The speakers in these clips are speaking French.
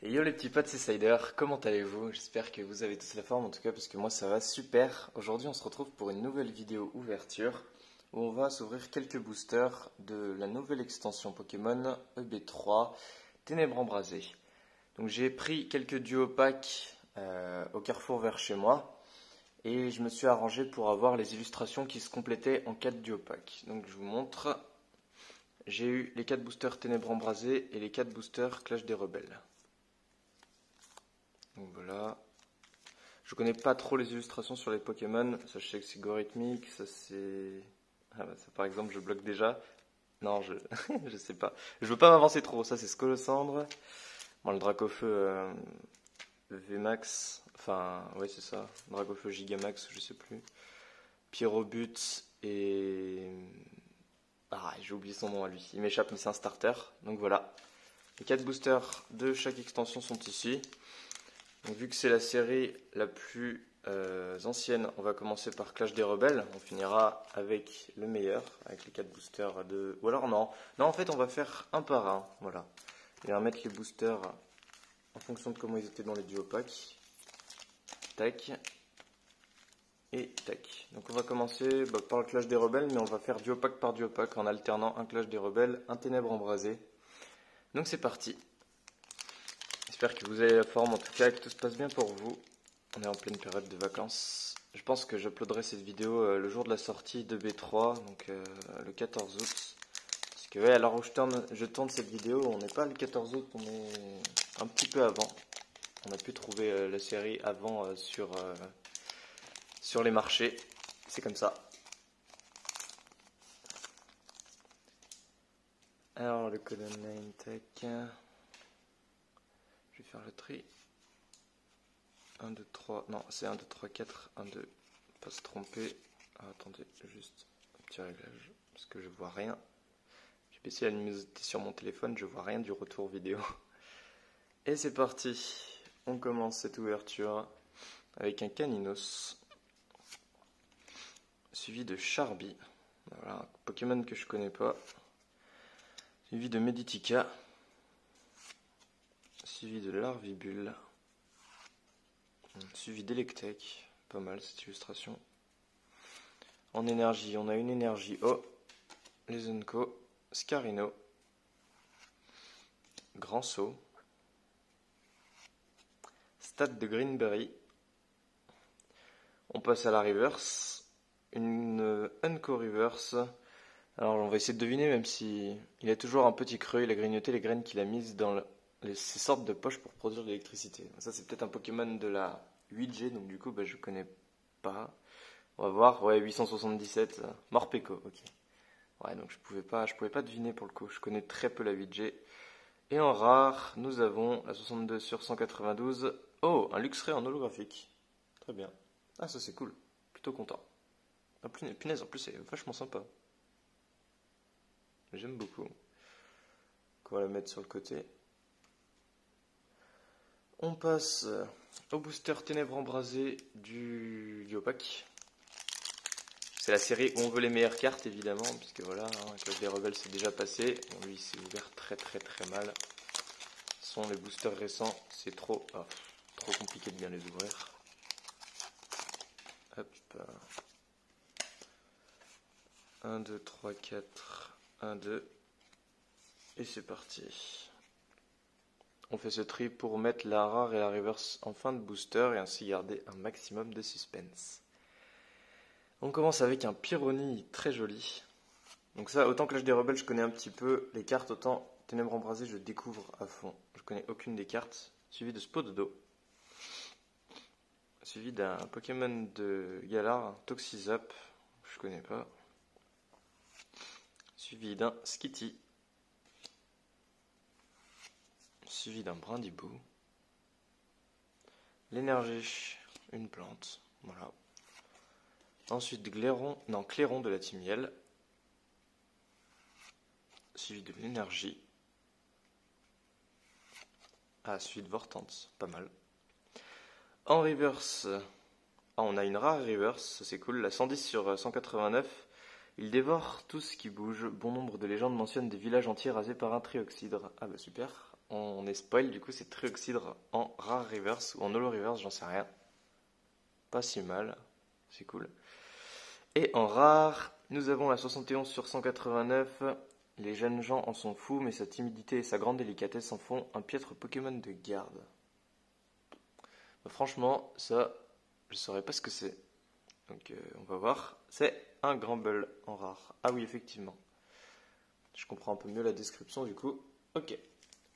Et yo les petits potes, c'est Cider, comment allez-vous? J'espère que vous avez tous la forme en tout cas parce que moi ça va super. Aujourd'hui on se retrouve pour une nouvelle vidéo ouverture où on va s'ouvrir quelques boosters de la nouvelle extension Pokémon EB3 Ténèbres Embrasées. Donc j'ai pris quelques duos packs au carrefour vers chez moi et je me suis arrangé pour avoir les illustrations qui se complétaient en 4 duos packs. Donc je vous montre, j'ai eu les 4 boosters Ténèbres Embrasées et les 4 boosters Clash des Rebelles. Donc voilà. Je connais pas trop les illustrations sur les Pokémon. Ça, je sais que c'est Gorithmique. Ça, c'est. Ah bah, ça, par exemple, je bloque déjà. Non, je. Je sais pas. Je veux pas m'avancer trop. Ça, c'est Scolosandre. Bon, le Dracofeu VMAX. Enfin, ouais, c'est ça. Dracofeu Gigamax, je sais plus. Pyrobut et. Ah, j'ai oublié son nom à lui. Il m'échappe, mais c'est un starter. Donc voilà. Les 4 boosters de chaque extension sont ici. Donc, vu que c'est la série la plus ancienne, on va commencer par Clash des Rebelles. On finira avec le meilleur, avec les 4 boosters de... Ou alors non, en fait on va faire un par un, voilà. Et on va mettre les boosters en fonction de comment ils étaient dans les duo packs. Tac. Et tac. Donc on va commencer par le Clash des Rebelles, mais on va faire duo pack par duo pack en alternant un Clash des Rebelles, un Ténèbres Embrasées. Donc c'est parti. J'espère que vous avez la forme, en tout cas que tout se passe bien pour vous. On est en pleine période de vacances. Je pense que j'uploaderai cette vidéo le jour de la sortie de B3, donc le 14 août. Parce que ouais, alors où je tourne cette vidéo, on n'est pas le 14 août, on est un petit peu avant. On a pu trouver la série avant sur les marchés. C'est comme ça. Alors le code name tech. Je vais faire le tri. 1, 2, 3, non, c'est 1, 2, 3, 4, 1, 2, pas se tromper. Ah, attendez, juste un petit réglage, parce que je vois rien. J'ai baissé la luminosité sur mon téléphone, je vois rien du retour vidéo. Et c'est parti, on commence cette ouverture avec un Caninos, suivi de Charby, voilà, un Pokémon que je connais pas, suivi de Meditica, suivi de Larvibule, suivi d'Electek, pas mal cette illustration. En énergie, on a une énergie O, les Unco, Scarino, Grand Saut, Stade de Greenberry. On passe à la reverse, une Unco reverse. Alors on va essayer de deviner, même si il a toujours un petit creux, il a grignoté les graines qu'il a mises dans ces sortes de poches pour produire de l'électricité. Ça c'est peut-être un Pokémon de la 8G, donc du coup je connais pas. On va voir, ouais, 877, Morpeko, ok. Ouais, donc je pouvais pas deviner pour le coup, je connais très peu la 8G. Et en rare, nous avons la 62 sur 192. Oh, un Luxray en holographique. Très bien. Ah, ça c'est cool, plutôt content. Ah, punaise, en plus c'est vachement sympa. J'aime beaucoup. Donc, on va la mettre sur le côté. On passe au booster Ténèbres Embrasées du Diopac. C'est la série où on veut les meilleures cartes évidemment, puisque voilà, Clash des Rebelles c'est déjà passé. Bon, lui il s'est ouvert très mal. Ce sont les boosters récents, c'est trop compliqué de bien les ouvrir. Hop. 1, 2, 3, 4, 1, 2. Et c'est parti. On fait ce tri pour mettre la rare et la reverse en fin de booster et ainsi garder un maximum de suspense. On commence avec un Pyroni très joli. Donc ça, autant Clash des Rebelles je connais un petit peu les cartes, autant Ténèbres Embrasées je découvre à fond. Je connais aucune des cartes. Suivi de Spododo. Suivi d'un Pokémon de Galar, Toxizap, je connais pas. Suivi d'un Skitty. Suivi d'un Brindibou. L'énergie, une plante, voilà. Ensuite Clairon de la Timiel. Suivi de l'énergie. Ah, suivi de Vortante, pas mal. En reverse, on a une rare reverse, c'est cool, la 110 sur 189. Il dévore tout ce qui bouge. Bon nombre de légendes mentionnent des villages entiers rasés par un trioxydre. Ah bah super. on est spoil, du coup c'est Trioxydre en rare reverse ou en holo reverse, j'en sais rien. Pas si mal, c'est cool. Et en rare, nous avons la 71 sur 189. Les jeunes gens en sont fous, mais sa timidité et sa grande délicatesse en font un piètre Pokémon de garde. Bah, franchement, ça, je saurais pas ce que c'est. Donc on va voir. C'est un Gramble en rare. Ah oui, effectivement. Je comprends un peu mieux la description du coup. Ok.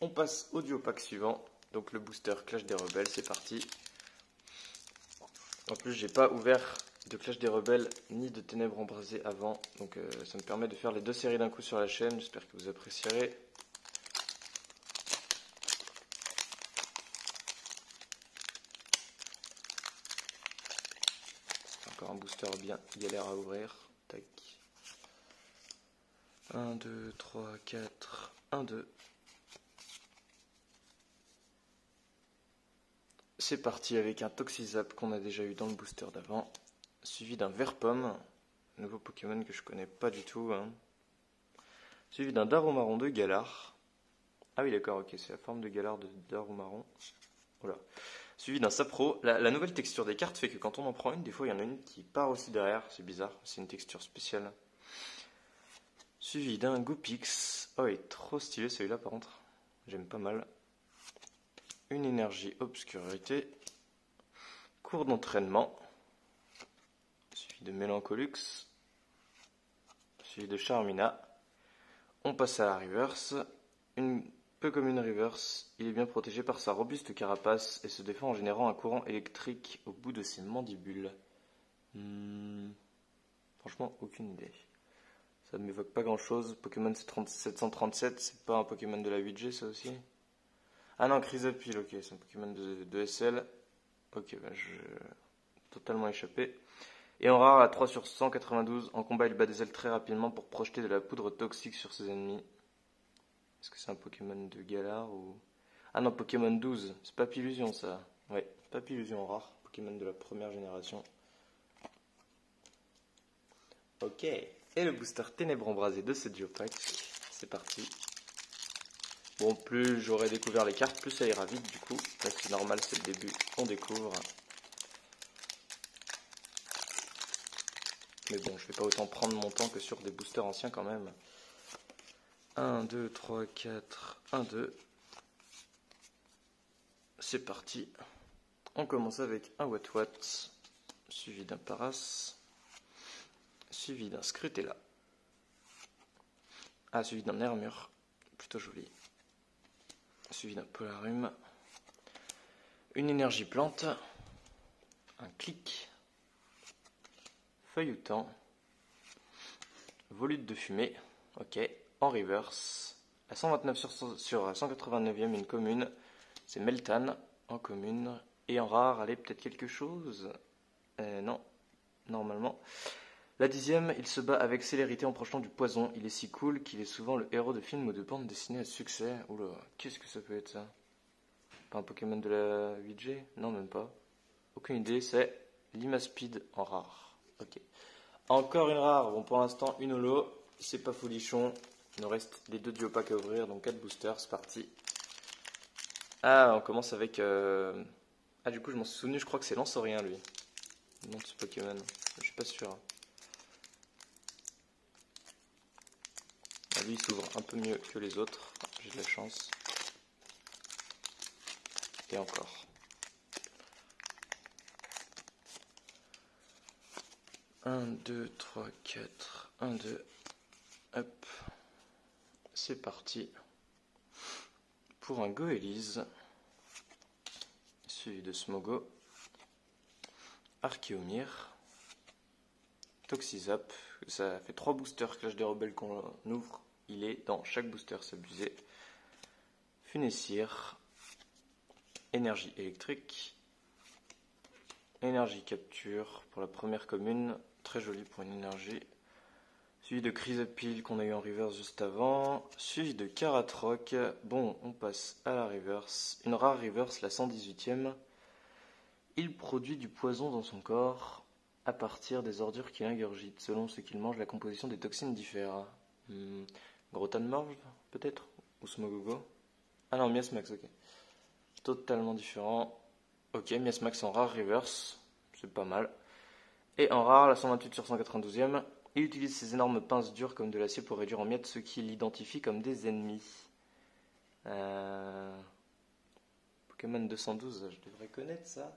On passe au duo pack suivant. Donc le booster Clash des Rebelles, c'est parti. En plus, j'ai pas ouvert de Clash des Rebelles ni de Ténèbres Embrasées avant. Donc ça me permet de faire les deux séries d'un coup sur la chaîne. J'espère que vous apprécierez. Encore un booster bien galère à ouvrir. Tac. 1, 2, 3, 4. 1, 2. C'est parti avec un Toxizap qu'on a déjà eu dans le booster d'avant, suivi d'un Verpomme, nouveau Pokémon que je connais pas du tout, hein. Suivi d'un Darumaron de Galar. Ah oui d'accord, ok, c'est la forme de Galar de Darumaron. Voilà. Suivi d'un Sapro. La nouvelle texture des cartes fait que quand on en prend une, des fois il y en a une qui part aussi derrière, c'est bizarre, c'est une texture spéciale. Suivi d'un Goopix. Oh il est trop stylé celui-là par contre, j'aime pas mal. Une énergie obscurité, cours d'entraînement, suivi de Mélancolux, suivi de Charmina. On passe à la reverse, peu comme une reverse, il est bien protégé par sa robuste carapace et se défend en générant un courant électrique au bout de ses mandibules. Franchement, aucune idée. Ça ne m'évoque pas grand chose. Pokémon 737, c'est pas un Pokémon de la 8G ça aussi? Ah non, Chrysapile, ok, c'est un Pokémon de SL. Ok, bah je... totalement échappé. Et en rare, à 3 sur 192, en combat il bat des ailes très rapidement pour projeter de la poudre toxique sur ses ennemis. Est-ce que c'est un Pokémon de Galar ou... Ah non, Pokémon 12, c'est Papillusion ça. Ouais, Papillusion en rare, Pokémon de la première génération. Ok, et le booster Ténèbres Embrasées de ce duo pack, c'est parti. Bon, plus j'aurai découvert les cartes, plus ça ira vite du coup. Là c'est normal, c'est le début, on découvre. Mais bon, je vais pas autant prendre mon temps que sur des boosters anciens quand même. 1, 2, 3, 4, 1, 2. C'est parti. On commence avec un Watwat, suivi d'un Paras, suivi d'un Scrutella. Ah, suivi d'un Nermure, plutôt joli. Suivi d'un Polarum. Une énergie plante. Un clic. Feuilletant. Volute de fumée. Ok. En reverse. À 129 sur 189e, une commune. C'est Meltan en commune. Et en rare, allez, peut-être quelque chose. Non, normalement. La 10e, il se bat avec célérité en projetant du poison. Il est si cool qu'il est souvent le héros de films ou de bandes dessinées à succès. Oula, qu'est-ce que ça peut être ça? Pas un Pokémon de la 8G? Non, même pas. Aucune idée, c'est Limaspeed en rare. Ok. Encore une rare. Bon, pour l'instant, une holo. C'est pas folichon. Il nous reste les deux duo packs à ouvrir, donc 4 boosters, c'est parti. Ah, on commence avec... Ah, du coup, je m'en suis souvenu, je crois que c'est Lanceurien, lui. Le nom de ce Pokémon. Je suis pas sûr. Ah, lui, il s'ouvre un peu mieux que les autres. J'ai de la chance. Et encore. 1, 2, 3, 4. 1, 2. Hop. C'est parti. Pour un Goélise. Suivi de Smogo. Archeomir. Toxizap. Ça fait 3 boosters Clash des Rebelles qu'on ouvre. Il est dans chaque booster, c'est abusé. Funessir. Énergie électrique. Énergie capture pour la première commune. Très joli pour une énergie. Suivi de Chrysapile qu'on a eu en reverse juste avant. Suivi de Karatroc. Bon, on passe à la reverse. Une rare reverse, la 118e. Il produit du poison dans son corps à partir des ordures qu'il ingurgite. Selon ce qu'il mange, la composition des toxines diffère. Grotanmorge, peut-être? Ou Smogogo? Ah non, Miasmax, ok. Totalement différent. Ok, Miasmax en rare reverse, c'est pas mal. Et en rare, la 128 sur 192e, il utilise ses énormes pinces dures comme de l'acier pour réduire en miettes ceux qui l'identifient comme des ennemis. Pokémon 212, je devrais connaître ça.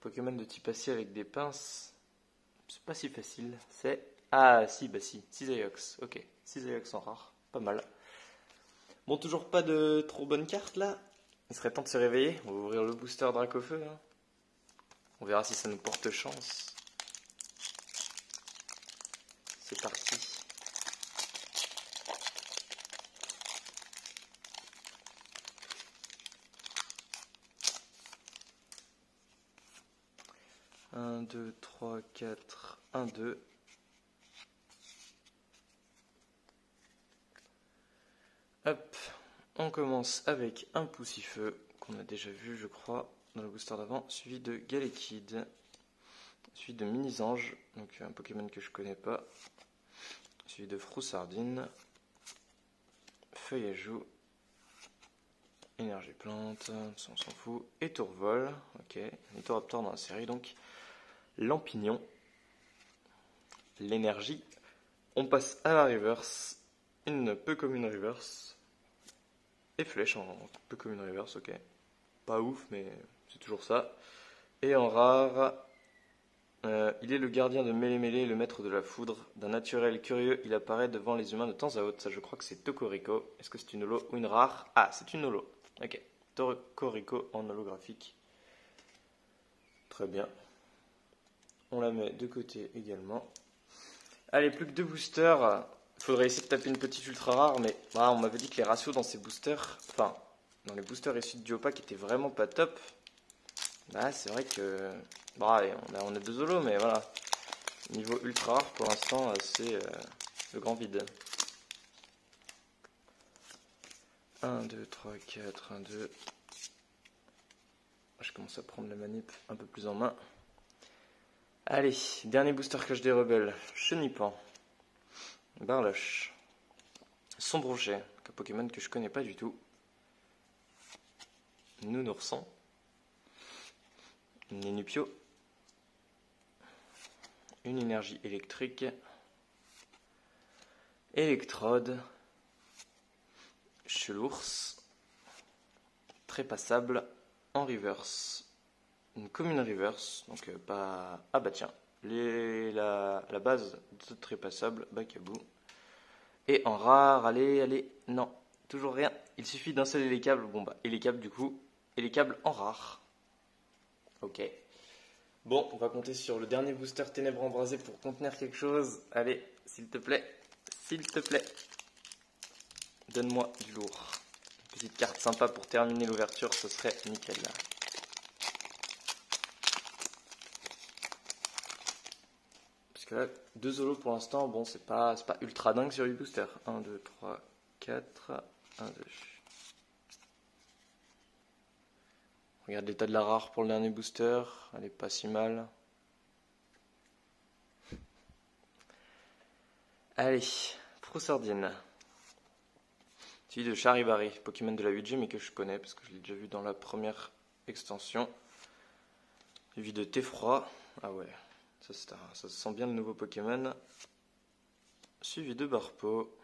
Pokémon de type acier avec des pinces, c'est pas si facile. C'est... Ah si, bah si, Cisaiox, ok. Cisaiox en rare, pas mal. Bon, toujours pas de trop bonnes cartes là. Il serait temps de se réveiller. On va ouvrir le booster Dracofeu. Hein. On verra si ça nous porte chance. C'est parti. Un, 2, 3, 4, 1, 2. Hop, on commence avec un Poussifeu qu'on a déjà vu, je crois, dans le booster d'avant, suivi de Galekid, suivi de Mini-Ange, donc un Pokémon que je connais pas, suivi de Froussardine, Feuillajou, Énergie Plante, ça on s'en fout, et Tourvol, ok, Nitoraptor dans la série donc, Lampignon, l'énergie, on passe à la reverse, une peu commune reverse, et flèche en peu commune reverse, ok. Pas ouf, mais c'est toujours ça. Et en rare, il est le gardien de Mélé-Mélé et le maître de la foudre. D'un naturel curieux, il apparaît devant les humains de temps à autre. Ça, je crois que c'est Tocorico. Est-ce que c'est une holo ou une rare? Ah, c'est une holo. Ok. Tocorico en holographique. Très bien. On la met de côté également. Allez, plus que 2 boosters. Il faudrait essayer de taper une petite ultra rare, mais on m'avait dit que les ratios dans ces boosters, enfin, dans les boosters issus de Duopack étaient vraiment pas top. Bah, c'est vrai que. Allez, on a 2 holos, mais voilà. Niveau ultra rare, pour l'instant, c'est le grand vide. 1, 2, 3, 4, 1, 2. Je commence à prendre la manip un peu plus en main. Allez, dernier booster Clash des Rebelles. Chenipan. Barloche. Sombrochet, un Pokémon que je connais pas du tout. Nounourson. Nénupio. Une énergie électrique. Électrode. Chelours. Trépassable. En reverse. Une commune reverse. Donc pas... Ah bah tiens. La base de trépassable. Bakabou. Et en rare, allez, non, toujours rien. Il suffit d'un seul hélicable. Bon bah, hélicable du coup. Hélicable en rare. Ok. Bon, on va compter sur le dernier booster Ténèbres Embrasées pour contenir quelque chose. Allez, s'il te plaît. S'il te plaît. Donne-moi du lourd. Une petite carte sympa pour terminer l'ouverture, ce serait nickel. Parce que là, 2 holos pour l'instant, bon, c'est pas ultra dingue sur les boosters. 1, 2, 3, 4, 1, 2. Regarde l'état de la rare pour le dernier booster, elle est pas si mal. Allez, Froussardine. Celui de Charibari, Pokémon de la 8G, mais que je connais parce que je l'ai déjà vu dans la première extension. Suivi de Teffroi. Ah ouais, ça se sent bien le nouveau Pokémon. Suivi de Barpo.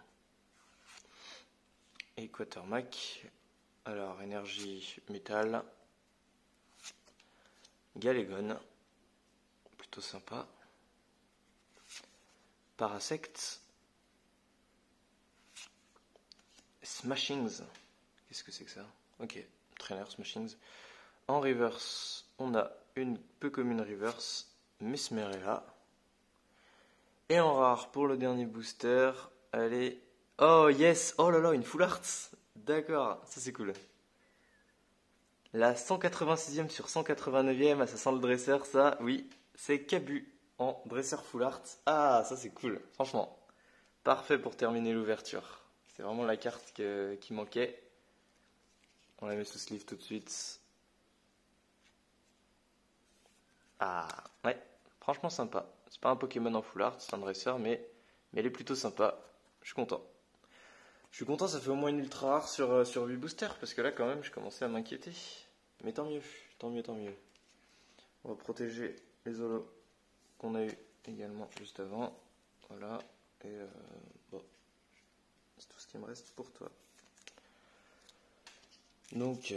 Et Quatermack. Alors, énergie métal. Galégone. Plutôt sympa. Parasect. Smashings. Qu'est-ce que c'est que ça? Ok, trainer Smashings. En reverse, on a une peu commune reverse, Mesmerella. Et en rare, pour le dernier booster, allez. Oh yes! Oh là là, une full art! D'accord, ça c'est cool. La 186e sur 189e, ça sent le dresseur, ça, oui, c'est Kabu en dresseur full art. Ah, ça c'est cool, franchement. Parfait pour terminer l'ouverture. C'est vraiment la carte qui manquait. On la met sous sleeve tout de suite. Ah, ouais, franchement sympa. C'est pas un Pokémon en full art, c'est un dresseur, mais elle est plutôt sympa. Je suis content. Je suis content, ça fait au moins une ultra rare sur 8 boosters, parce que là quand même je commençais à m'inquiéter. Mais tant mieux, tant mieux, tant mieux. On va protéger les holos qu'on a eu également juste avant. Voilà, et bon, c'est tout ce qui me reste pour toi. Donc,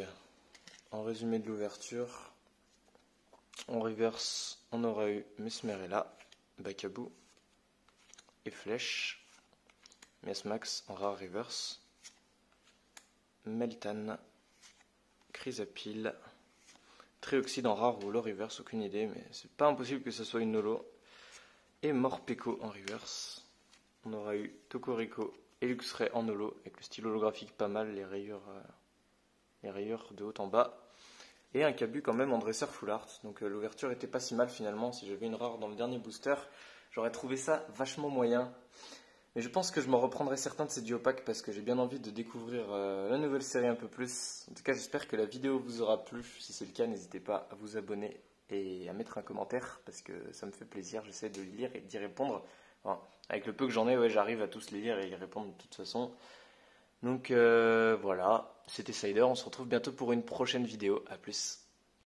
en résumé de l'ouverture, en reverse, on aura eu Mesmerella, Bakaboo et Flèche. Miasmax en rare reverse, Meltan, Chrysapile, Trioxide en rare ou holo reverse, aucune idée, mais c'est pas impossible que ce soit une holo. Et Morpeko en reverse. On aura eu Tokorico et Luxray en holo, avec le style holographique pas mal, les rayures de haut en bas. Et un Kabu quand même en dresseur full art, donc l'ouverture était pas si mal finalement. Si j'avais une rare dans le dernier booster, j'aurais trouvé ça vachement moyen. Mais je pense que je m'en reprendrai certains de ces duopacks parce que j'ai bien envie de découvrir la nouvelle série un peu plus. En tout cas, j'espère que la vidéo vous aura plu. Si c'est le cas, n'hésitez pas à vous abonner et à mettre un commentaire parce que ça me fait plaisir. J'essaie de lire et d'y répondre. Enfin, avec le peu que j'en ai, ouais, j'arrive à tous les lire et y répondre de toute façon. Donc voilà, c'était Cider. On se retrouve bientôt pour une prochaine vidéo. A plus.